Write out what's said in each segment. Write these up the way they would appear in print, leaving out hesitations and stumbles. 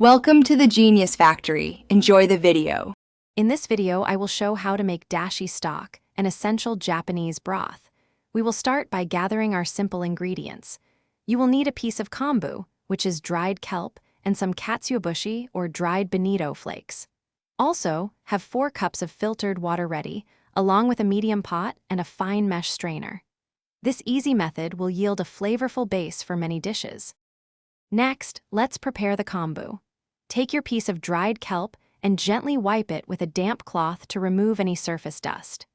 Welcome to the Genius Factory. Enjoy the video. In this video, I will show how to make dashi stock, an essential Japanese broth. We will start by gathering our simple ingredients. You will need a piece of kombu, which is dried kelp, and some katsuobushi or dried bonito flakes. Also, have 4 cups of filtered water ready, along with a medium pot and a fine mesh strainer. This easy method will yield a flavorful base for many dishes. Next, let's prepare the kombu. Take your piece of dried kelp and gently wipe it with a damp cloth to remove any surface dust.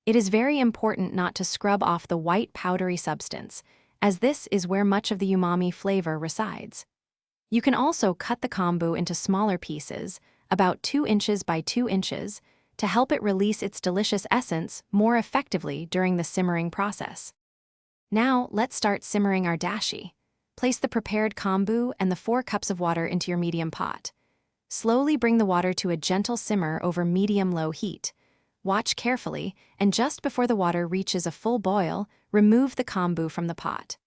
It is very important not to scrub off the white powdery substance, as this is where much of the umami flavor resides. You can also cut the kombu into smaller pieces, about 2 inches by 2 inches, to help it release its delicious essence more effectively during the simmering process. Now, let's start simmering our dashi. Place the prepared kombu and the 4 cups of water into your medium pot. Slowly bring the water to a gentle simmer over medium-low heat. Watch carefully, and just before the water reaches a full boil, remove the kombu from the pot.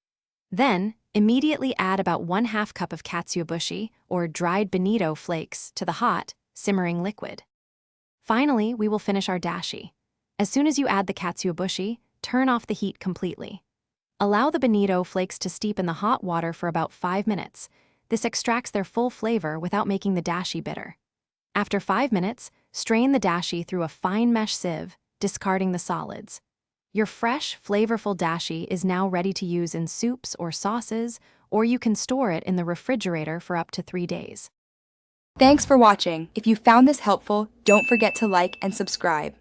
Then, immediately add about 1/2 cup of katsuobushi, or dried bonito flakes, to the hot, simmering liquid. Finally, we will finish our dashi. As soon as you add the katsuobushi, turn off the heat completely. Allow the bonito flakes to steep in the hot water for about 5 minutes. This extracts their full flavor without making the dashi bitter. After 5 minutes, strain the dashi through a fine mesh sieve, discarding the solids. Your fresh, flavorful dashi is now ready to use in soups or sauces, or you can store it in the refrigerator for up to 3 days. Thanks for watching. If you found this helpful, don't forget to like and subscribe.